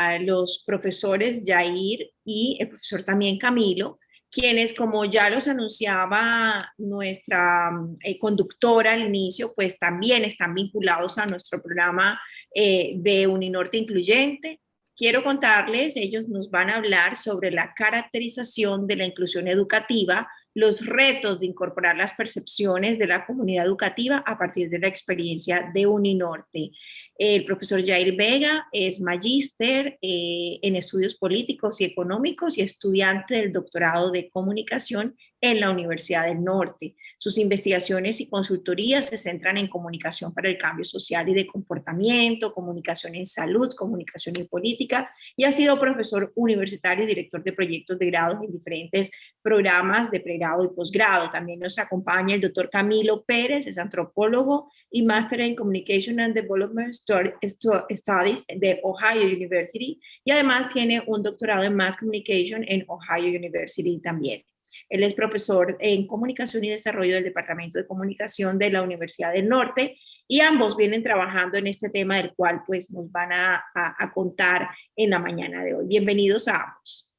a los profesores Yair y el profesor también Camilo, quienes, como ya los anunciaba nuestra conductora al inicio, pues también están vinculados a nuestro programa de Uninorte Incluyente. Quiero contarles, ellos nos van a hablar sobre la caracterización de la inclusión educativa, los retos de incorporar las percepciones de la comunidad educativa a partir de la experiencia de Uninorte. El profesor Jair Vega es magíster en estudios políticos y económicos y estudiante del doctorado de comunicación en la Universidad del Norte. Sus investigaciones y consultorías se centran en comunicación para el cambio social y de comportamiento, comunicación en salud, comunicación y política, y ha sido profesor universitario y director de proyectos de grado en diferentes programas de pregrado y posgrado. También nos acompaña el doctor Camilo Pérez, es antropólogo y máster en Communication and Development Studies de Ohio University, y además tiene un doctorado en Mass Communication en Ohio University también. Él es profesor en Comunicación y Desarrollo del Departamento de Comunicación de la Universidad del Norte, y ambos vienen trabajando en este tema del cual pues nos van a contar en la mañana de hoy. Bienvenidos a ambos.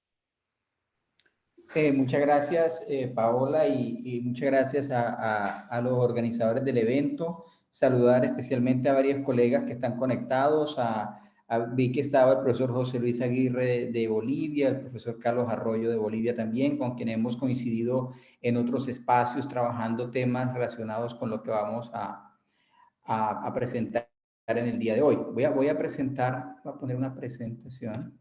Muchas gracias, Paola, y muchas gracias a los organizadores del evento. Saludar especialmente a varios colegas que están conectados. Vi que estaba el profesor José Luis Aguirre de Bolivia, el profesor Carlos Arroyo de Bolivia también, con quien hemos coincidido en otros espacios trabajando temas relacionados con lo que vamos a presentar en el día de hoy. Voy a poner una presentación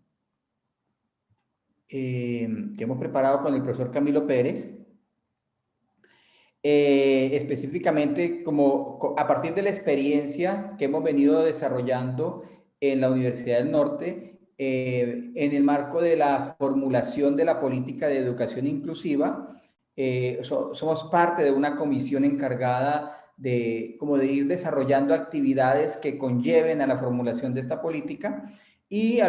que hemos preparado con el profesor Camilo Pérez, específicamente a partir de la experiencia que hemos venido desarrollando en la Universidad del Norte, en el marco de la formulación de la política de educación inclusiva. Somos parte de una comisión encargada de ir desarrollando actividades que conlleven a la formulación de esta política y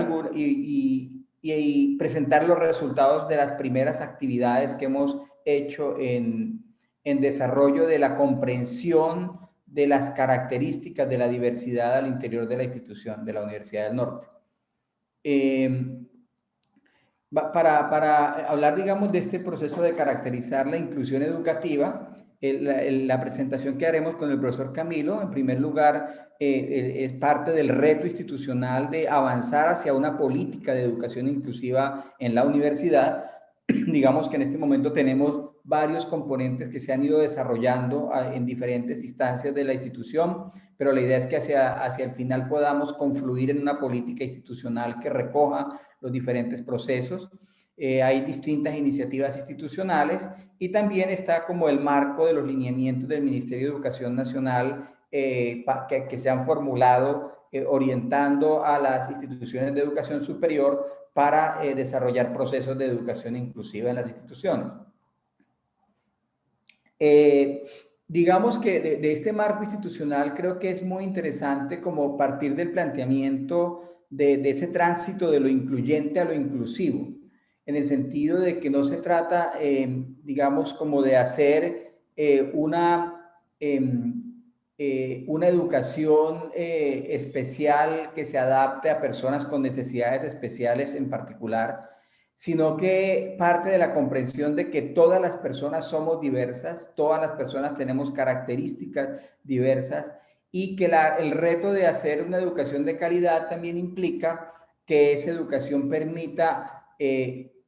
presentar los resultados de las primeras actividades que hemos hecho en desarrollo de la comprensión de las características de la diversidad al interior de la institución de la Universidad del Norte. Para hablar, digamos, de este proceso de caracterizar la inclusión educativa, la presentación que haremos con el profesor Camilo, en primer lugar, es parte del reto institucional de avanzar hacia una política de educación inclusiva en la universidad. Digamos que en este momento tenemos varios componentes que se han ido desarrollando en diferentes instancias de la institución, pero la idea es que hacia el final podamos confluir en una política institucional que recoja los diferentes procesos. Hay distintas iniciativas institucionales y también está como el marco de los lineamientos del Ministerio de Educación Nacional que se han formulado orientando a las instituciones de educación superior para desarrollar procesos de educación inclusiva en las instituciones. Digamos que de este marco institucional creo que es muy interesante como partir del planteamiento de ese tránsito de lo incluyente a lo inclusivo, en el sentido de que no se trata, digamos, como de hacer una educación especial que se adapte a personas con necesidades especiales en particular, sino que parte de la comprensión de que todas las personas somos diversas, todas las personas tenemos características diversas y que el reto de hacer una educación de calidad también implica que esa educación permita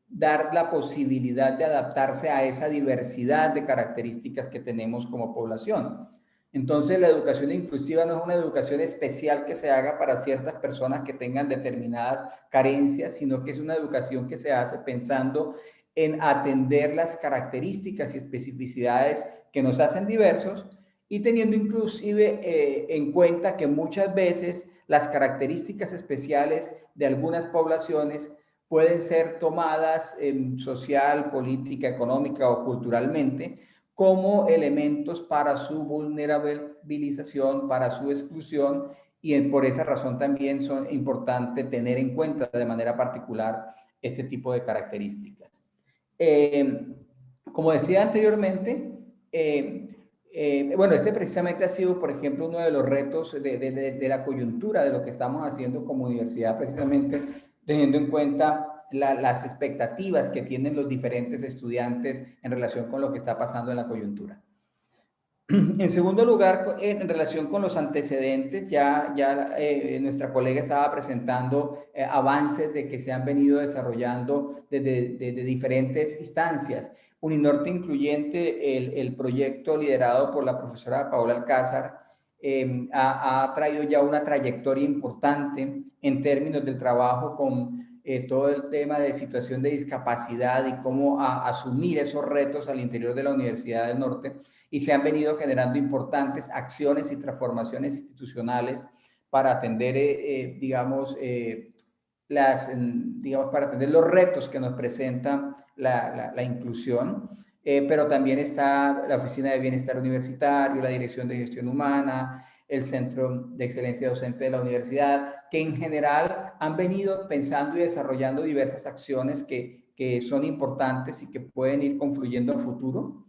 dar la posibilidad de adaptarse a esa diversidad de características que tenemos como población. Entonces, la educación inclusiva no es una educación especial que se haga para ciertas personas que tengan determinadas carencias, sino que es una educación que se hace pensando en atender las características y especificidades que nos hacen diversos y teniendo inclusive en cuenta que muchas veces las características especiales de algunas poblaciones pueden ser tomadas social, política, económica o culturalmente como elementos para su vulnerabilización, para su exclusión, y por esa razón también son importantes tener en cuenta de manera particular este tipo de características. Como decía anteriormente, bueno, este precisamente ha sido, por ejemplo, uno de los retos de la coyuntura de lo que estamos haciendo como universidad, precisamente teniendo en cuenta las expectativas que tienen los diferentes estudiantes en relación con lo que está pasando en la coyuntura. En segundo lugar, en relación con los antecedentes, nuestra colega estaba presentando avances de que se han venido desarrollando desde diferentes instancias. Uninorte Incluyente, el proyecto liderado por la profesora Paola Alcázar, ha traído ya una trayectoria importante en términos del trabajo con todo el tema de situación de discapacidad y cómo asumir esos retos al interior de la Universidad del Norte, y se han venido generando importantes acciones y transformaciones institucionales para atender, para atender los retos que nos presenta la inclusión. Pero también está la Oficina de Bienestar Universitario, la Dirección de Gestión Humana, el Centro de Excelencia Docente de la Universidad, que en general han venido pensando y desarrollando diversas acciones que son importantes y que pueden ir confluyendo a futuro.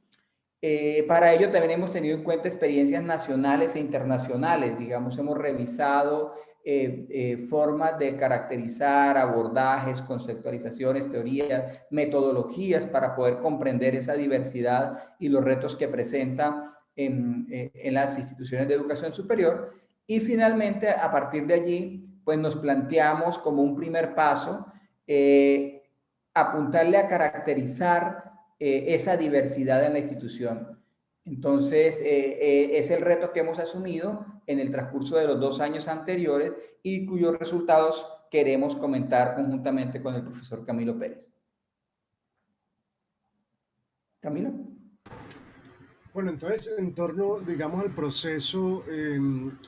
Para ello también hemos tenido en cuenta experiencias nacionales e internacionales. Digamos, hemos revisado formas de caracterizar, abordajes, conceptualizaciones, teorías, metodologías para poder comprender esa diversidad y los retos que presenta en las instituciones de educación superior. Y finalmente, a partir de allí, pues nos planteamos como un primer paso apuntarle a caracterizar esa diversidad en la institución. Entonces, es el reto que hemos asumido en el transcurso de los 2 años anteriores y cuyos resultados queremos comentar conjuntamente con el profesor Camilo Pérez. Camilo. Bueno, entonces, en torno, digamos, al proceso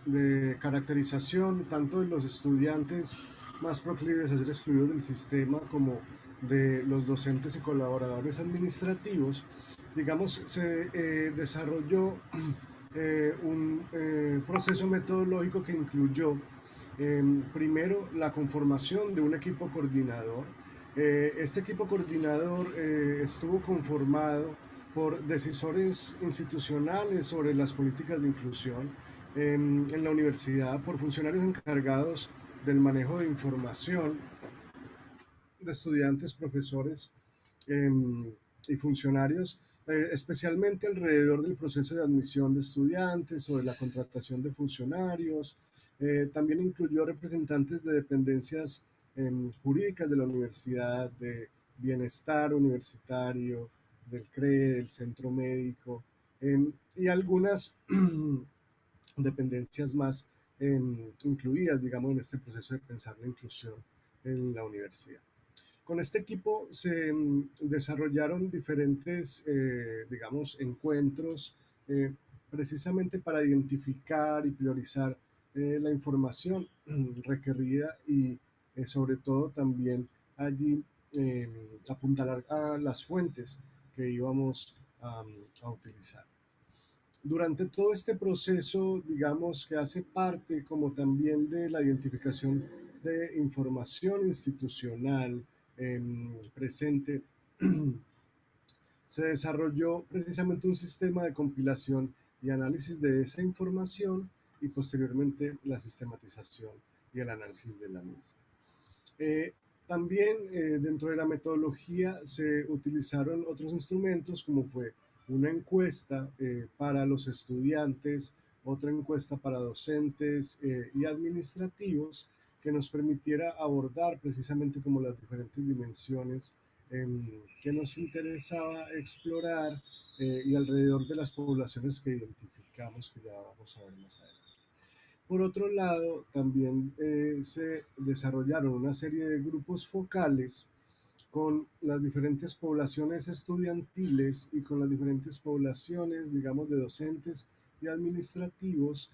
de caracterización, tanto de los estudiantes más proclives a ser excluidos del sistema como de los docentes y colaboradores administrativos, digamos, se desarrolló un proceso metodológico que incluyó primero la conformación de un equipo coordinador. Este equipo coordinador estuvo conformado por decisores institucionales sobre las políticas de inclusión en la universidad, por funcionarios encargados del manejo de información de estudiantes, profesores y funcionarios, especialmente alrededor del proceso de admisión de estudiantes o de la contratación de funcionarios. También incluyó representantes de dependencias jurídicas de la universidad, de bienestar universitario, del CRE, del centro médico, y algunas dependencias más incluidas, digamos, en este proceso de pensar la inclusión en la universidad. Con este equipo se desarrollaron diferentes, digamos, encuentros precisamente para identificar y priorizar la información requerida y sobre todo también allí apuntalar a las fuentes que íbamos a utilizar. Durante todo este proceso, digamos que hace parte como también de la identificación de información institucional presente, se desarrolló precisamente un sistema de compilación y análisis de esa información y posteriormente la sistematización y el análisis de la misma. También dentro de la metodología se utilizaron otros instrumentos como fue una encuesta para los estudiantes, otra encuesta para docentes y administrativos que nos permitiera abordar precisamente como las diferentes dimensiones que nos interesaba explorar y alrededor de las poblaciones que identificamos, que ya vamos a ver más adelante. Por otro lado, también se desarrollaron una serie de grupos focales con las diferentes poblaciones estudiantiles y con las diferentes poblaciones, digamos, de docentes y administrativos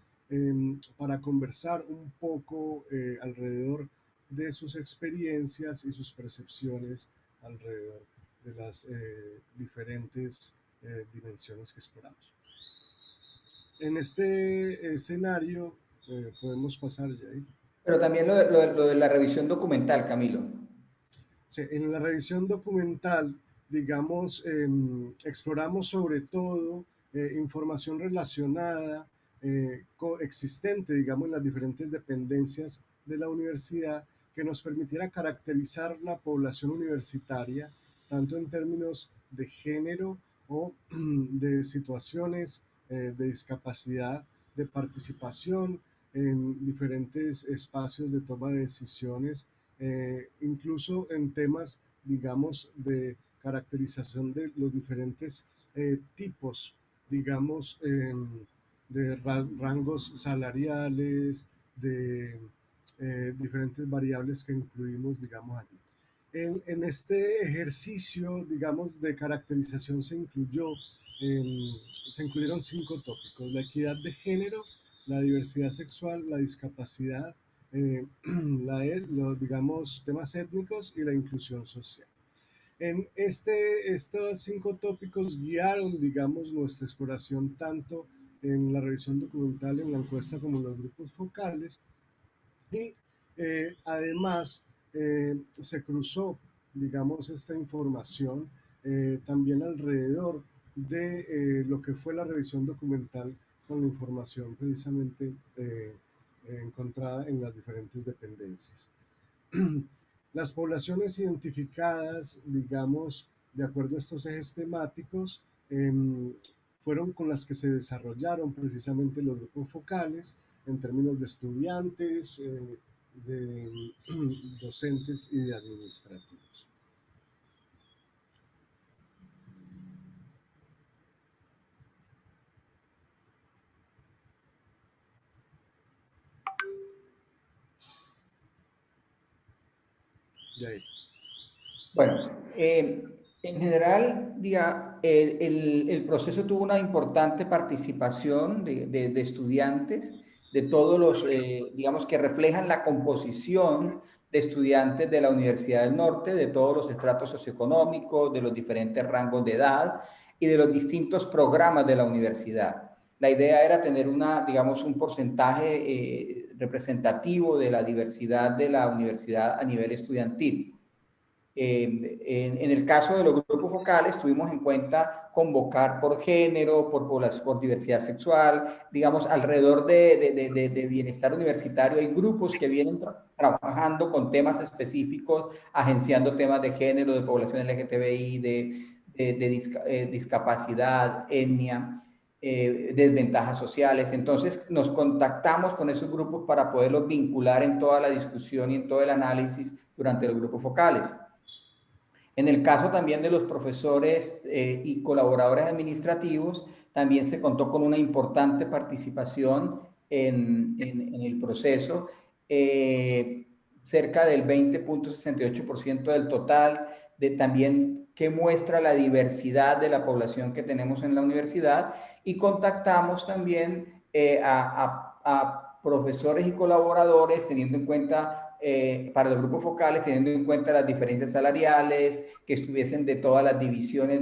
para conversar un poco alrededor de sus experiencias y sus percepciones alrededor de las diferentes dimensiones que exploramos. En este escenario podemos pasar ya ahí. Pero también lo de la revisión documental, Camilo. Sí, en la revisión documental, digamos, exploramos sobre todo información relacionada, coexistente, digamos, en las diferentes dependencias de la universidad que nos permitiera caracterizar la población universitaria, tanto en términos de género o de situaciones de discapacidad, de participación en diferentes espacios de toma de decisiones, incluso en temas, digamos, de caracterización de los diferentes tipos, digamos, de rangos salariales, de diferentes variables que incluimos, digamos, allí. En este ejercicio, digamos, de caracterización se incluyeron 5 tópicos: la equidad de género, la diversidad sexual, la discapacidad, los, digamos, temas étnicos y la inclusión social. Estos 5 tópicos guiaron, digamos, nuestra exploración tanto en la revisión documental, en la encuesta, como en los grupos focales. Y además se cruzó, digamos, esta información también alrededor de lo que fue la revisión documental con la información precisamente encontrada en las diferentes dependencias. Las poblaciones identificadas, digamos, de acuerdo a estos ejes temáticos, fueron con las que se desarrollaron precisamente los grupos focales en términos de estudiantes, de docentes y de administrativos. De ahí. Bueno, en general, el proceso tuvo una importante participación de estudiantes, de todos los, digamos, que reflejan la composición de estudiantes de la Universidad del Norte, de todos los estratos socioeconómicos, de los diferentes rangos de edad y de los distintos programas de la universidad. La idea era tener digamos, un porcentaje representativo de la diversidad de la universidad a nivel estudiantil. En el caso de los grupos focales, tuvimos en cuenta convocar por género, por diversidad sexual, digamos, alrededor de bienestar universitario. Hay grupos que vienen trabajando con temas específicos, agenciando temas de género, de población LGTBI, de discapacidad, etnia, desventajas sociales. Entonces, nos contactamos con esos grupos para poderlos vincular en toda la discusión y en todo el análisis durante los grupos focales. En el caso también de los profesores y colaboradores administrativos, también se contó con una importante participación en el proceso, cerca del 20.68% del total, también que muestra la diversidad de la población que tenemos en la universidad, y contactamos también a profesores y colaboradores teniendo en cuenta para los grupos focales, teniendo en cuenta las diferencias salariales, que estuviesen de todas las divisiones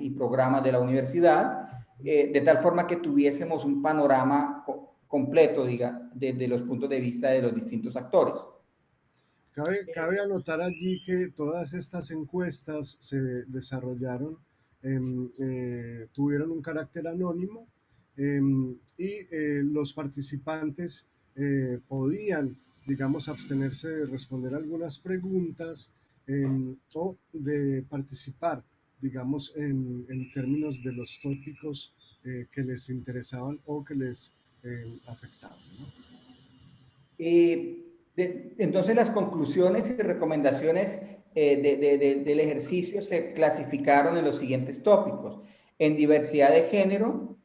y programas de la universidad, de tal forma que tuviésemos un panorama completo, de los puntos de vista de los distintos actores. Cabe anotar allí que todas estas encuestas se desarrollaron, tuvieron un carácter anónimo, y los participantes podían, digamos, abstenerse de responder algunas preguntas o de participar, digamos, en términos de los tópicos que les interesaban o que les afectaban, ¿no? Entonces, las conclusiones y recomendaciones del ejercicio se clasificaron en los siguientes tópicos: en diversidad de género,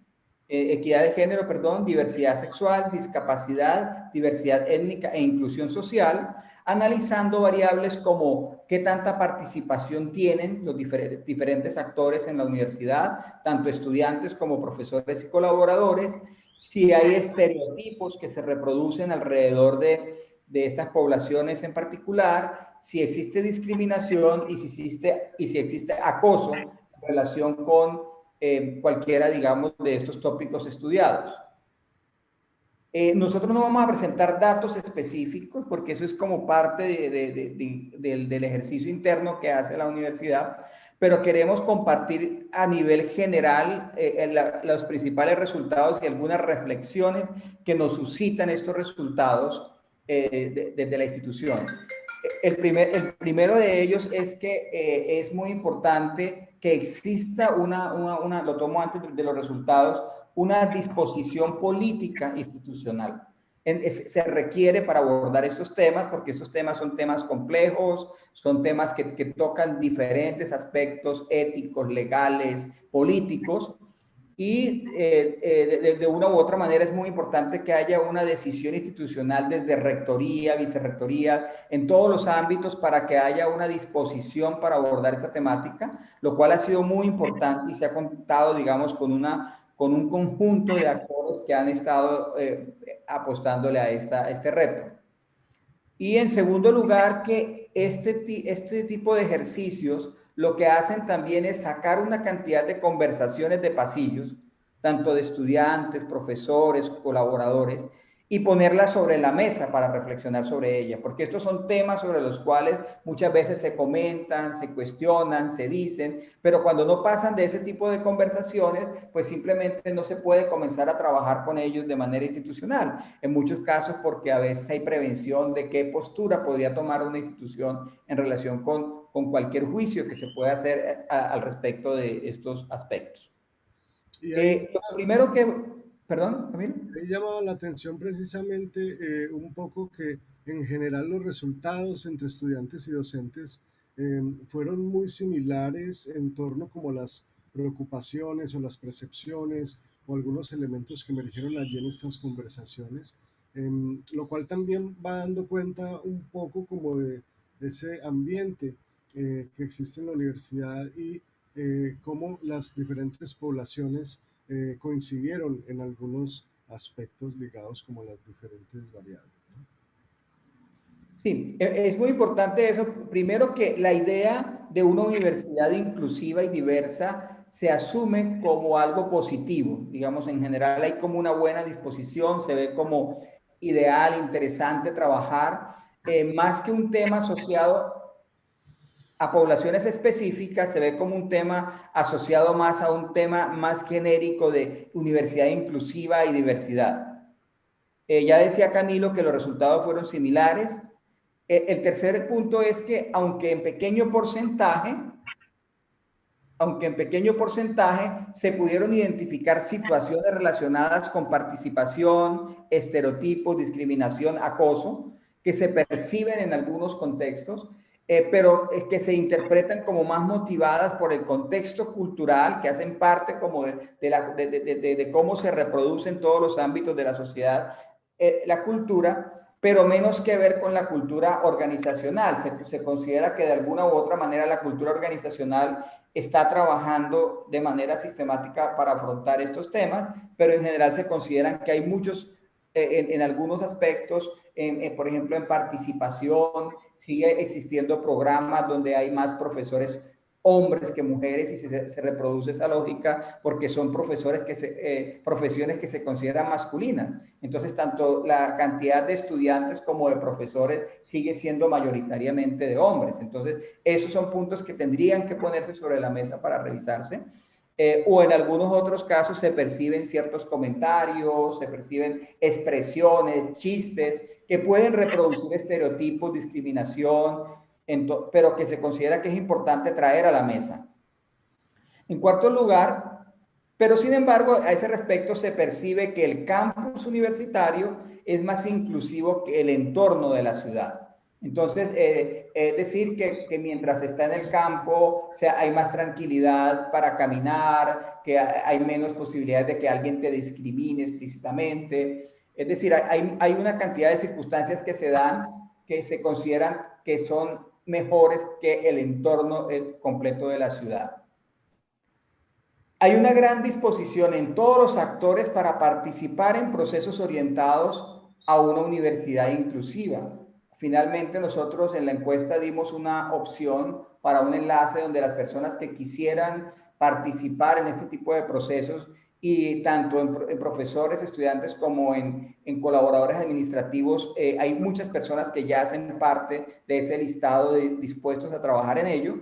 equidad de género, perdón, diversidad sexual, discapacidad, diversidad étnica e inclusión social, analizando variables como qué tanta participación tienen los diferentes actores en la universidad, tanto estudiantes como profesores y colaboradores, si hay estereotipos que se reproducen alrededor de estas poblaciones en particular, si existe discriminación y si existe acoso en relación con cualquiera, digamos, de estos tópicos estudiados. Nosotros no vamos a presentar datos específicos porque eso es como parte del ejercicio interno que hace la universidad, pero queremos compartir a nivel general los principales resultados y algunas reflexiones que nos suscitan estos resultados desde la institución. El primero de ellos es que es muy importante que exista lo tomo antes de los resultados, una disposición política institucional. Se requiere para abordar estos temas, porque estos temas son temas complejos, son temas que tocan diferentes aspectos éticos, legales, políticos, y de una u otra manera es muy importante que haya una decisión institucional desde rectoría, vicerrectoría, en todos los ámbitos para que haya una disposición para abordar esta temática, lo cual ha sido muy importante y se ha contado, digamos, con un conjunto de actores que han estado apostándole a este reto. Y en segundo lugar, que este tipo de ejercicios lo que hacen también es sacar una cantidad de conversaciones de pasillos, tanto de estudiantes, profesores, colaboradores, y ponerlas sobre la mesa para reflexionar sobre ellas, porque estos son temas sobre los cuales muchas veces se comentan, se cuestionan, se dicen, pero cuando no pasan de ese tipo de conversaciones, pues simplemente no se puede comenzar a trabajar con ellos de manera institucional. En muchos casos porque a veces hay prevención de qué postura podría tomar una institución en relación con cualquier juicio que se pueda hacer al respecto de estos aspectos. Y ahí, Lo primero que... Perdón, Camilo. he llamado la atención precisamente un poco que en general los resultados entre estudiantes y docentes fueron muy similares en torno como las preocupaciones o las percepciones o algunos elementos que emergieron allí en estas conversaciones, lo cual también va dando cuenta un poco como de ese ambiente que existe en la universidad y cómo las diferentes poblaciones coincidieron en algunos aspectos ligados como a las diferentes variables, ¿no? Sí, es muy importante eso. Primero, que la idea de una universidad inclusiva y diversa se asume como algo positivo. Digamos, en general hay como una buena disposición, se ve como ideal, interesante trabajar, más que un tema asociado a poblaciones específicas, se ve como un tema asociado más a un tema más genérico de universidad inclusiva y diversidad. Ya decía Camilo que los resultados fueron similares. El tercer punto es que aunque en pequeño porcentaje se pudieron identificar situaciones relacionadas con participación, estereotipos, discriminación, acoso, que se perciben en algunos contextos, pero que se interpretan como más motivadas por el contexto cultural, que hacen parte como de cómo se reproduce en todos los ámbitos de la sociedad la cultura, pero menos que ver con la cultura organizacional. Se considera que de alguna u otra manera la cultura organizacional está trabajando de manera sistemática para afrontar estos temas, pero en general se consideran que hay muchos, en algunos aspectos, por ejemplo, en participación, sigue existiendo programas donde hay más profesores hombres que mujeres, y se reproduce esa lógica porque son profesores profesiones que se consideran masculinas. Entonces, tanto la cantidad de estudiantes como de profesores sigue siendo mayoritariamente de hombres. Entonces, esos son puntos que tendrían que ponerse sobre la mesa para revisarse. O en algunos otros casos se perciben ciertos comentarios, se perciben expresiones, chistes que pueden reproducir estereotipos, discriminación, pero que se considera que es importante traer a la mesa. En cuarto lugar, pero sin embargo, a ese respecto se percibe que el campus universitario es más inclusivo que el entorno de la ciudad. Entonces, es decir que mientras está en el campo, hay más tranquilidad para caminar, que hay menos posibilidades de que alguien te discrimine explícitamente. Es decir, hay una cantidad de circunstancias que se dan que se consideran que son mejores que el entorno completo de la ciudad. Hay una gran disposición en todos los actores para participar en procesos orientados a una universidad inclusiva. Finalmente, nosotros en la encuesta dimos una opción para un enlace donde las personas que quisieran participar en este tipo de procesos, y tanto en profesores, estudiantes, como en colaboradores administrativos, hay muchas personas que ya hacen parte de ese listado dispuestos a trabajar en ello.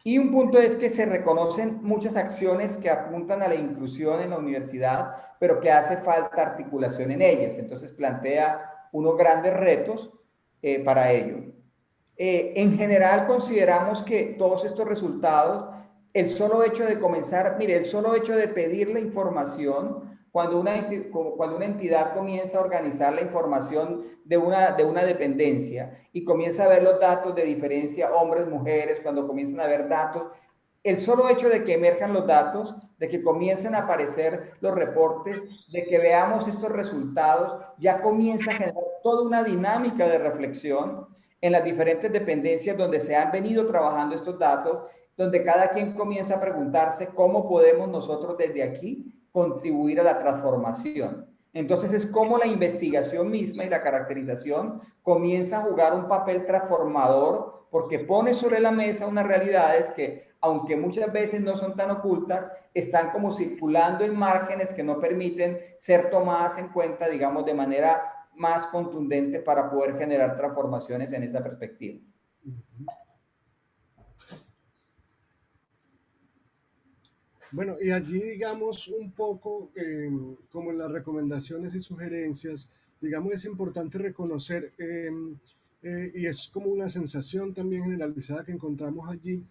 Y un punto es que se reconocen muchas acciones que apuntan a la inclusión en la universidad, pero que hace falta articulación en ellas. Entonces plantea unos grandes retos para ello. En general consideramos que todos estos resultados, el solo hecho de comenzar, mire, el solo hecho de pedir la información, cuando una entidad comienza a organizar la información de una dependencia y comienza a ver los datos de diferencia hombres, mujeres, cuando comienzan a ver datos, el solo hecho de que emerjan los datos, de que comiencen a aparecer los reportes, de que veamos estos resultados, ya comienza a generar toda una dinámica de reflexión en las diferentes dependencias donde se han venido trabajando estos datos, donde cada quien comienza a preguntarse cómo podemos nosotros desde aquí contribuir a la transformación. Entonces es como la investigación misma y la caracterización comienza a jugar un papel transformador porque pone sobre la mesa unas realidades que, aunque muchas veces no son tan ocultas, están como circulando en márgenes que no permiten ser tomadas en cuenta, digamos, de manera más contundente para poder generar transformaciones en esa perspectiva. Bueno, y allí digamos un poco como en las recomendaciones y sugerencias, digamos es importante reconocer, y es como una sensación también generalizada que encontramos allí,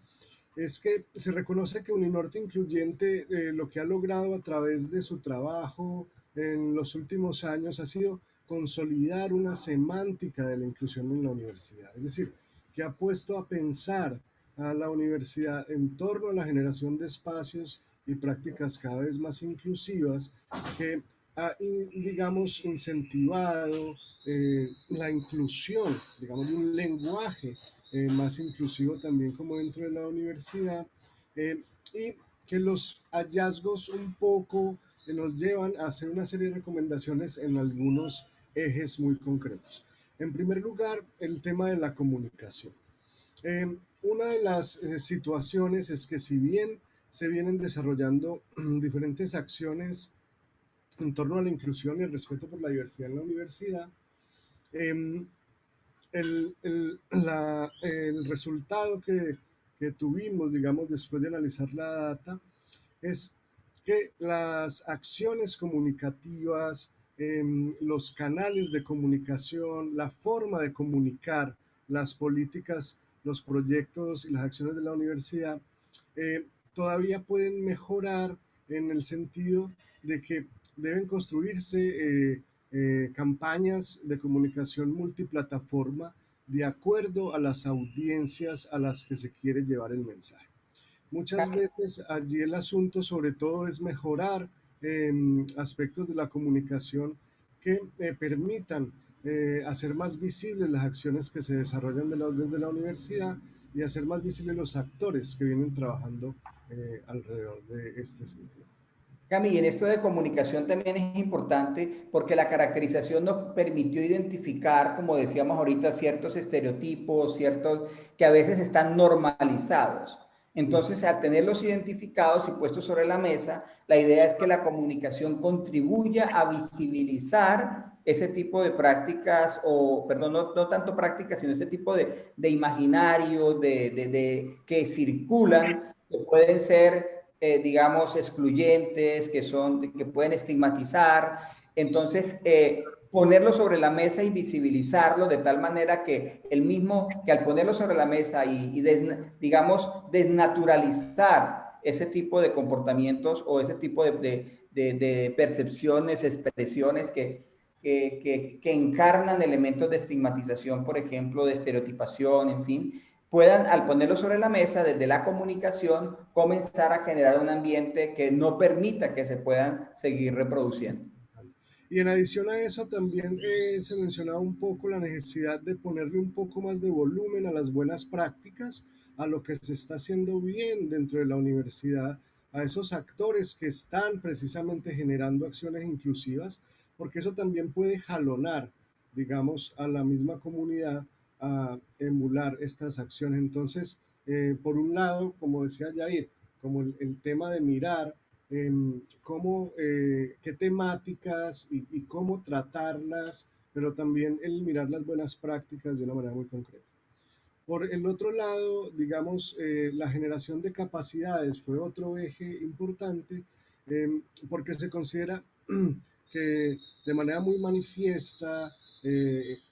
es que se reconoce que Uninorte Incluyente lo que ha logrado a través de su trabajo en los últimos años ha sido consolidar una semántica de la inclusión en la universidad. Es decir, que ha puesto a pensar a la universidad en torno a la generación de espacios y prácticas cada vez más inclusivas, que ha, digamos, incentivado la inclusión, digamos, de un lenguaje más inclusivo también como dentro de la universidad, y que los hallazgos un poco nos llevan a hacer una serie de recomendaciones en algunos ejes muy concretos. En primer lugar, el tema de la comunicación. Una de las situaciones es que si bien se vienen desarrollando diferentes acciones en torno a la inclusión y el respeto por la diversidad en la universidad, el resultado que tuvimos, digamos, después de analizar la data, es que las acciones comunicativas, los canales de comunicación, la forma de comunicar las políticas, los proyectos y las acciones de la universidad, todavía pueden mejorar en el sentido de que deben construirse campañas de comunicación multiplataforma de acuerdo a las audiencias a las que se quiere llevar el mensaje. Muchas veces allí el asunto sobre todo es mejorar aspectos de la comunicación que permitan hacer más visibles las acciones que se desarrollan desde la universidad y hacer más visibles los actores que vienen trabajando alrededor de este sentido. Cami, y en esto de comunicación también es importante porque la caracterización nos permitió identificar, como decíamos ahorita, ciertos estereotipos, ciertos que a veces están normalizados. Entonces, al tenerlos identificados y puestos sobre la mesa, la idea es que la comunicación contribuya a visibilizar ese tipo de prácticas, o perdón, no tanto prácticas, sino ese tipo de imaginarios que circulan, que pueden ser digamos, excluyentes, que pueden estigmatizar. Entonces, ponerlo sobre la mesa y visibilizarlo de tal manera que que al ponerlo sobre la mesa digamos, desnaturalizar ese tipo de comportamientos o ese tipo de percepciones, expresiones que encarnan elementos de estigmatización, por ejemplo, de estereotipación, en fin, puedan, al ponerlo sobre la mesa, desde la comunicación, comenzar a generar un ambiente que no permita que se puedan seguir reproduciendo. Y en adición a eso también se mencionaba un poco la necesidad de ponerle un poco más de volumen a las buenas prácticas, a lo que se está haciendo bien dentro de la universidad, a esos actores que están precisamente generando acciones inclusivas, porque eso también puede jalonar, digamos, a la misma comunidad a emular estas acciones. Entonces, por un lado, como decía Yair, como el tema de mirar cómo, qué temáticas y cómo tratarlas, pero también el mirar las buenas prácticas de una manera muy concreta. Por el otro lado, digamos, la generación de capacidades fue otro eje importante porque se considera que de manera muy manifiesta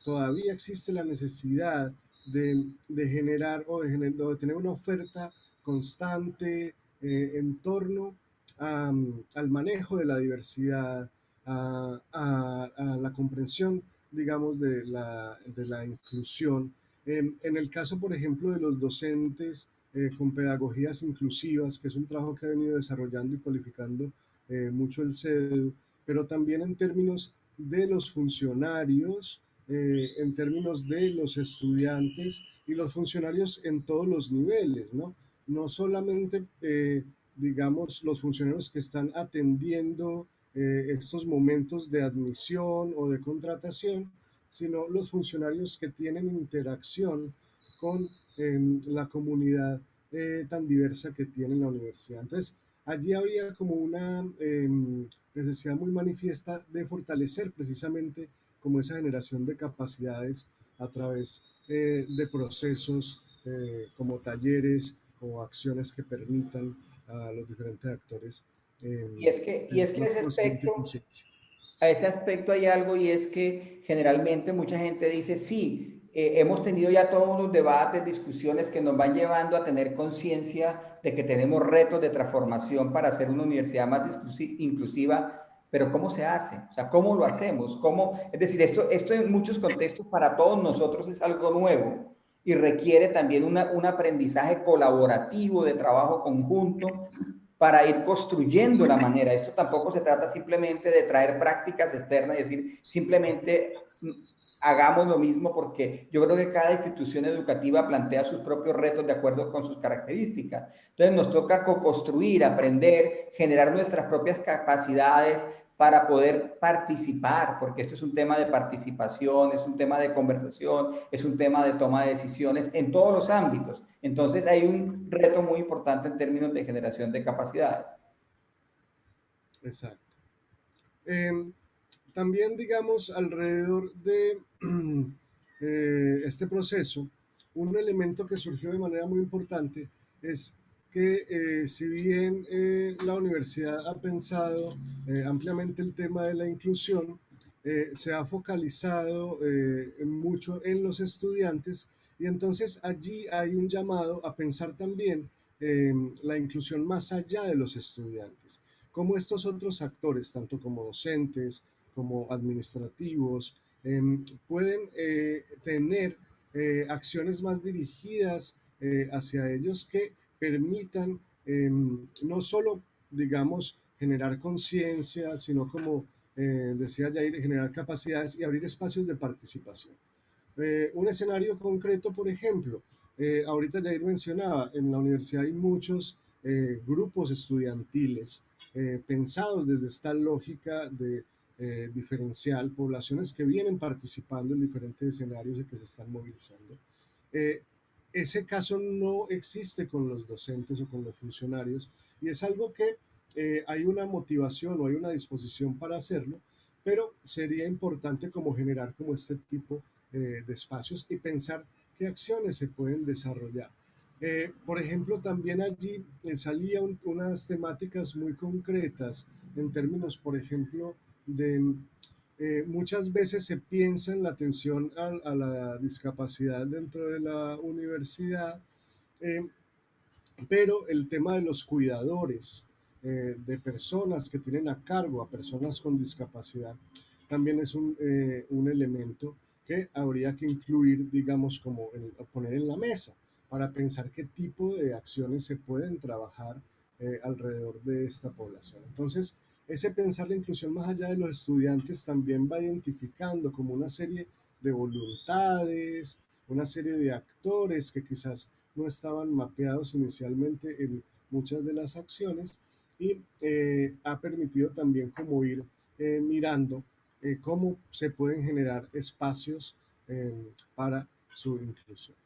todavía existe la necesidad de generar o de tener una oferta constante en torno al manejo de la diversidad, a la comprensión, digamos, de la inclusión. En el caso, por ejemplo, de los docentes con pedagogías inclusivas, que es un trabajo que ha venido desarrollando y cualificando mucho el CEDU, pero también en términos de los funcionarios, en términos de los estudiantes y los funcionarios en todos los niveles, ¿no? No solamente, digamos, los funcionarios que están atendiendo estos momentos de admisión o de contratación, sino los funcionarios que tienen interacción con la comunidad tan diversa que tiene la universidad. Entonces, allí había como una necesidad muy manifiesta de fortalecer precisamente como esa generación de capacidades a través de procesos como talleres o acciones que permitan a los diferentes actores Y es que a ese aspecto hay algo, y es que generalmente mucha gente dice, sí, hemos tenido ya todos unos debates, discusiones que nos van llevando a tener conciencia de que tenemos retos de transformación para hacer una universidad más inclusiva, pero ¿cómo se hace? O sea, ¿cómo lo hacemos? ¿Cómo? Es decir, esto en muchos contextos para todos nosotros es algo nuevo y requiere también un aprendizaje colaborativo de trabajo conjunto para ir construyendo la manera. Esto tampoco se trata simplemente de traer prácticas externas y decir simplemente hagamos lo mismo, porque yo creo que cada institución educativa plantea sus propios retos de acuerdo con sus características. Entonces nos toca co-construir, aprender, generar nuestras propias capacidades para poder participar, porque esto es un tema de participación, es un tema de conversación, es un tema de toma de decisiones en todos los ámbitos. Entonces hay un reto muy importante en términos de generación de capacidades. Exacto. También, digamos, alrededor de este proceso, un elemento que surgió de manera muy importante es que si bien la universidad ha pensado ampliamente el tema de la inclusión, se ha focalizado mucho en los estudiantes, y entonces allí hay un llamado a pensar también la inclusión más allá de los estudiantes, como estos otros actores, tanto como docentes, como administrativos, pueden tener acciones más dirigidas hacia ellos que permitan no solo, digamos, generar conciencia, sino como decía Jair, generar capacidades y abrir espacios de participación. Un escenario concreto, por ejemplo, ahorita Jair mencionaba, en la universidad hay muchos grupos estudiantiles pensados desde esta lógica de diferencial, poblaciones que vienen participando en diferentes escenarios y que se están movilizando. Eh, Ese caso no existe con los docentes o con los funcionarios, y es algo que hay una motivación o hay una disposición para hacerlo, pero sería importante como generar como este tipo de espacios y pensar qué acciones se pueden desarrollar. Por ejemplo, también allí salían unas temáticas muy concretas en términos, por ejemplo, de muchas veces se piensa en la atención a la discapacidad dentro de la universidad, eh, pero el tema de los cuidadores, de personas que tienen a cargo a personas con discapacidad, también es un elemento que habría que incluir, digamos, como poner en la mesa para pensar qué tipo de acciones se pueden trabajar alrededor de esta población. Entonces, ese pensar la inclusión más allá de los estudiantes también va identificando como una serie de voluntades, una serie de actores que quizás no estaban mapeados inicialmente en muchas de las acciones, y ha permitido también como ir mirando cómo se pueden generar espacios para su inclusión.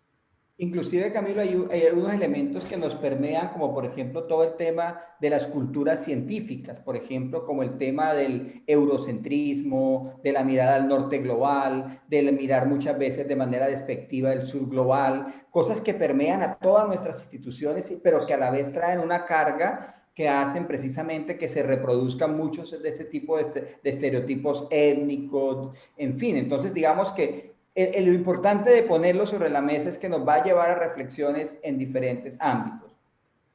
Inclusive, Camilo, hay algunos elementos que nos permean, como por ejemplo todo el tema de las culturas científicas, por ejemplo, como el tema del eurocentrismo, de la mirada al norte global, de mirar muchas veces de manera despectiva el sur global, cosas que permean a todas nuestras instituciones, pero que a la vez traen una carga que hacen precisamente que se reproduzcan muchos de este tipo de estereotipos étnicos, en fin. Entonces, digamos que lo importante de ponerlo sobre la mesa es que nos va a llevar a reflexiones en diferentes ámbitos.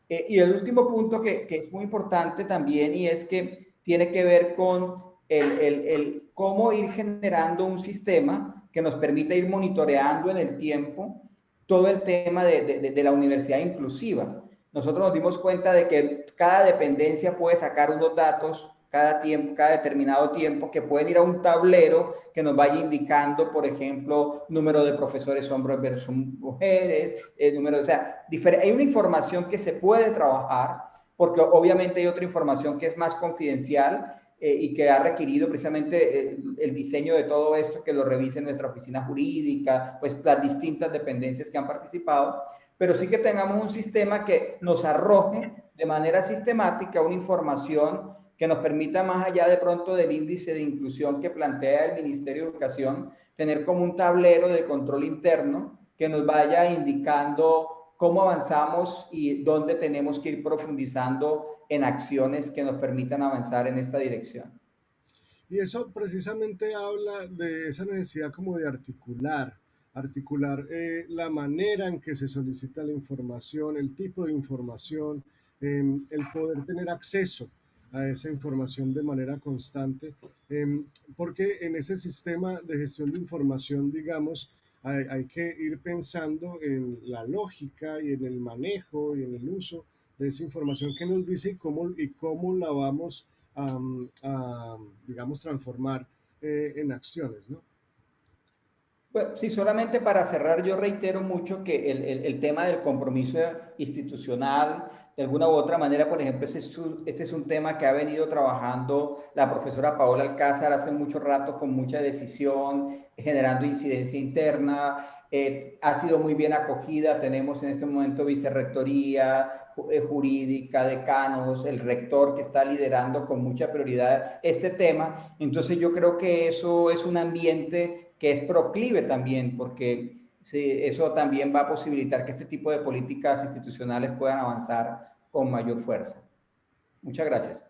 Y el último punto que es muy importante también, y es que tiene que ver con el cómo ir generando un sistema que nos permita ir monitoreando en el tiempo todo el tema de la universidad inclusiva. Nosotros nos dimos cuenta de que cada dependencia puede sacar unos datos cada tiempo, cada determinado tiempo, que pueden ir a un tablero que nos vaya indicando, por ejemplo, número de profesores hombres versus mujeres, número, o sea, hay una información que se puede trabajar, porque obviamente hay otra información que es más confidencial y que ha requerido precisamente el diseño de todo esto, que lo revise nuestra oficina jurídica, pues las distintas dependencias que han participado, pero sí que tengamos un sistema que nos arroje de manera sistemática una información que nos permita, más allá de pronto del índice de inclusión que plantea el Ministerio de Educación, tener como un tablero de control interno que nos vaya indicando cómo avanzamos y dónde tenemos que ir profundizando en acciones que nos permitan avanzar en esta dirección. Y eso precisamente habla de esa necesidad como de articular la manera en que se solicita la información, el tipo de información, el poder tener acceso a esa información de manera constante, porque en ese sistema de gestión de información, digamos, hay que ir pensando en la lógica y en el manejo y en el uso de esa información que nos dice y cómo la vamos a digamos, transformar en acciones, ¿no? Bueno, sí, solamente para cerrar, yo reitero mucho que el tema del compromiso institucional, de alguna u otra manera, por ejemplo, este es un tema que ha venido trabajando la profesora Paola Alcázar hace mucho rato con mucha decisión, generando incidencia interna, ha sido muy bien acogida, tenemos en este momento vicerrectoría jurídica, decanos, el rector que está liderando con mucha prioridad este tema, entonces yo creo que eso es un ambiente que es proclive también, porque sí, eso también va a posibilitar que este tipo de políticas institucionales puedan avanzar con mayor fuerza. Muchas gracias.